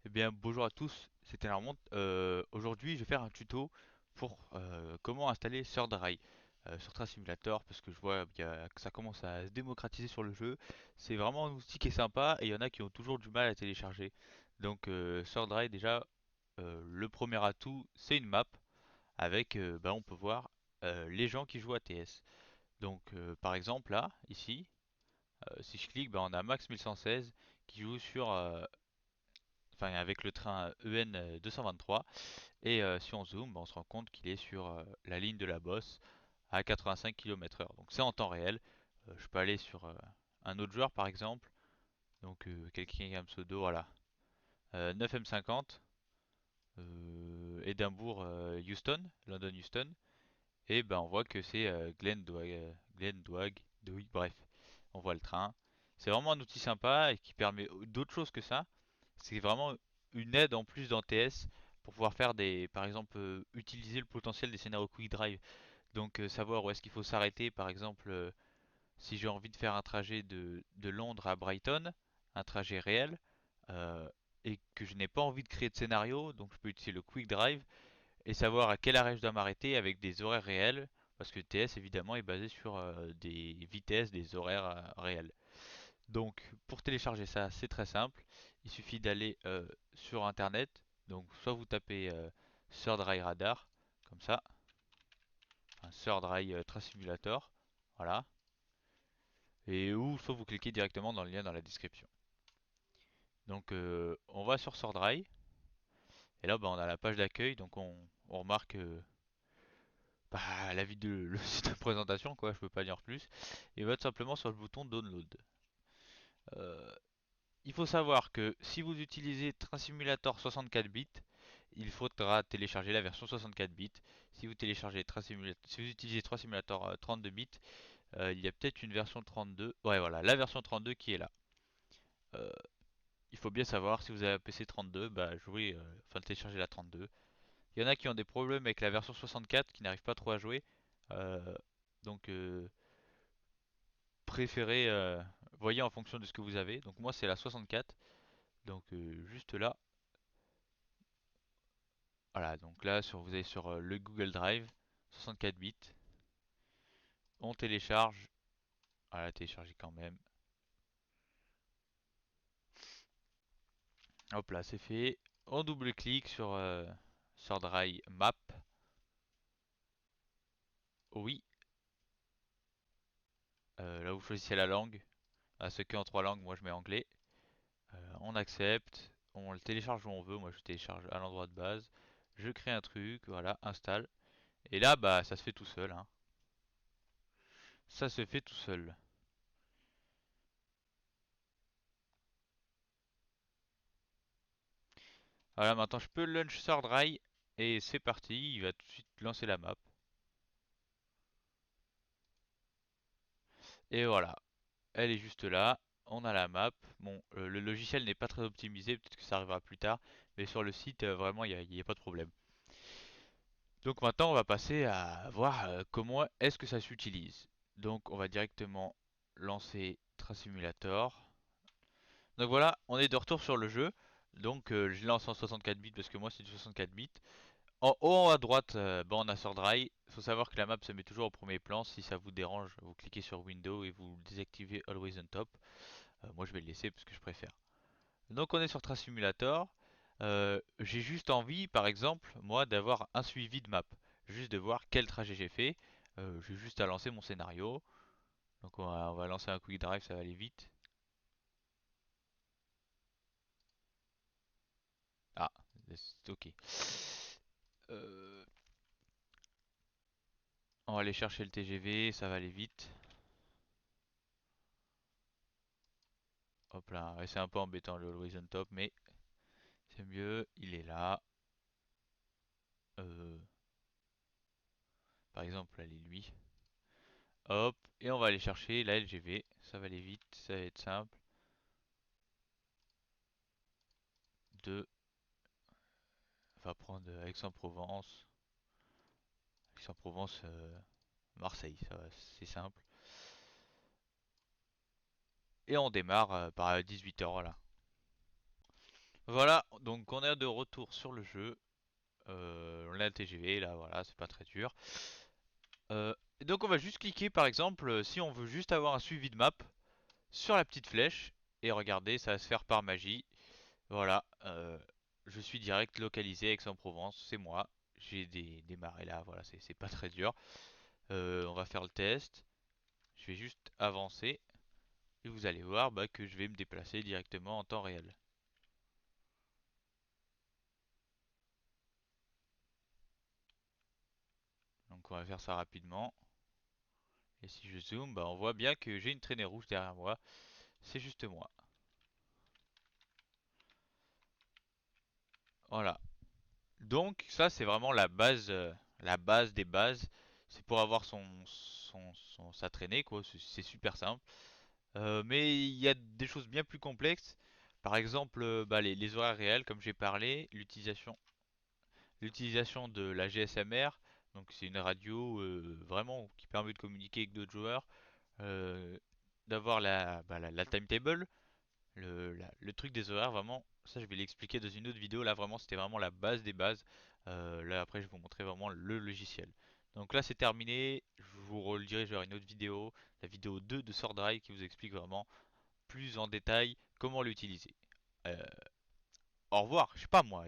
Eh bien, bonjour à tous, c'était Narmont. Aujourd'hui, je vais faire un tuto pour comment installer SurDry sur Train Simulator parce que je vois que ça commence à se démocratiser sur le jeu. C'est vraiment un outil qui est sympa et il y en a qui ont toujours du mal à télécharger. Donc, SurDry, déjà, le premier atout, c'est une map avec, on peut voir les gens qui jouent à TS. Donc, par exemple, là, ici, si je clique, on a Max 1116 qui joue sur enfin avec le train EN 223 et si on zoome on se rend compte qu'il est sur la ligne de la Bosse à 85 km/h, donc c'est en temps réel. Je peux aller sur un autre joueur par exemple, donc quelqu'un qui a un pseudo, voilà, 9M50, Édimbourg, Houston, London Houston, et on voit que c'est Glen Dwag, bref, on voit le train. C'est vraiment un outil sympa et qui permet d'autres choses que ça. C'est vraiment une aide en plus dans TS pour pouvoir faire par exemple, utiliser le potentiel des scénarios Quick Drive. Donc savoir où est-ce qu'il faut s'arrêter, par exemple, si j'ai envie de faire un trajet de Londres à Brighton, un trajet réel, euh, et que je n'ai pas envie de créer de scénario, donc je peux utiliser le Quick Drive et savoir à quel arrêt je dois m'arrêter avec des horaires réels, parce que TS évidemment est basé sur des vitesses, des horaires réels. Donc pour télécharger ça, c'est très simple. Il suffit d'aller sur internet. Donc soit vous tapez SurDry Radar, comme ça, un SurDry Train Simulator, voilà. Et ou soit vous cliquez directement dans le lien dans la description. Donc on va sur SurDry. Et là on a la page d'accueil. Donc on remarque la vidéo, le site de présentation, quoi, je peux pas dire plus. Et va tout simplement sur le bouton Download. Euh, Il faut savoir que si vous utilisez Train Simulator 64 bits, il faudra télécharger la version 64 bits. Si vous téléchargez si vous utilisez Train Simulator 32 bits, il y a peut-être une version 32. Ouais, voilà, la version 32 qui est là. Euh, il faut bien savoir si vous avez un PC 32, jouez, enfin téléchargez la 32. Il y en a qui ont des problèmes avec la version 64 qui n'arrivent pas trop à jouer. Euh, donc préférez, voyez en fonction de ce que vous avez. Donc moi c'est la 64. Donc juste là. Voilà, donc là vous allez sur le Google Drive, 64 bits. On télécharge. Voilà, télécharger quand même. Hop là, c'est fait. On double-clique sur Drive Map. Oui. Là vous choisissez la langue. À ceux qui ont trois langues, moi je mets anglais. On accepte. On le télécharge où on veut. Moi je télécharge à l'endroit de base. Je crée un truc, voilà, installe. Et là, ça se fait tout seul, hein. Ça se fait tout seul. Voilà, maintenant je peux launch Sordry et c'est parti, il va tout de suite lancer la map. Et voilà, elle est juste là, on a la map. Bon, le logiciel n'est pas très optimisé, peut-être que ça arrivera plus tard, mais sur le site, vraiment, il y a pas de problème. Donc maintenant, on va passer à voir comment est-ce que ça s'utilise. Donc on va directement lancer Train Simulator. Donc voilà, on est de retour sur le jeu. Donc je lance en 64 bits parce que moi c'est du 64 bits. En haut à droite, on a SurDry. Il faut savoir que la map se met toujours au premier plan. Si ça vous dérange, vous cliquez sur Windows et vous désactivez Always on Top. Moi je vais le laisser parce que je préfère. Donc on est sur Train Simulator. J'ai juste envie, par exemple, moi, d'avoir un suivi de map. Juste de voir quel trajet j'ai fait. J'ai juste à lancer mon scénario. Donc on va lancer un quick drive, ça va aller vite. Ah, ok. Euh, on va aller chercher le TGV, ça va aller vite. Hop là, ouais, c'est un peu embêtant le Always on Top, mais c'est mieux, il est là. Euh, Par exemple, allez lui. Hop, et on va aller chercher la LGV. Ça va aller vite, ça va être simple. De, on va prendre Aix-en-Provence. Aix-en-Provence, Marseille, ça va, c'est simple. Et on démarre par 18h là. Voilà, donc on est de retour sur le jeu. On a le TGV là, voilà, c'est pas très dur. Et donc on va juste cliquer par exemple si on veut juste avoir un suivi de map sur la petite flèche et regardez, ça va se faire par magie. Voilà, je suis direct localisé Aix-en-Provence, c'est moi. J'ai démarré là, voilà, c'est pas très dur. On va faire le test. Je vais juste avancer et vous allez voir bah, que je vais me déplacer directement en temps réel. Donc on va faire ça rapidement. Et si je zoome, bah, on voit bien que j'ai une traînée rouge derrière moi. C'est juste moi. Voilà. Donc ça c'est vraiment la base des bases. C'est pour avoir sa traînée quoi. C'est super simple. Mais il y a des choses bien plus complexes. Par exemple, bah, les horaires réels, comme j'ai parlé, l'utilisation de la GSMR. Donc c'est une radio vraiment qui permet de communiquer avec d'autres joueurs. Euh, D'avoir la timetable. Le truc des horaires, vraiment, ça je vais l'expliquer dans une autre vidéo. Là, vraiment, c'était vraiment la base des bases. Là, après, je vais vous montrer vraiment le logiciel. Donc là, c'est terminé. Je vous redirige vers une autre vidéo, la vidéo 2 de SwordRive qui vous explique vraiment plus en détail comment l'utiliser. Euh, Au revoir, je sais pas moi,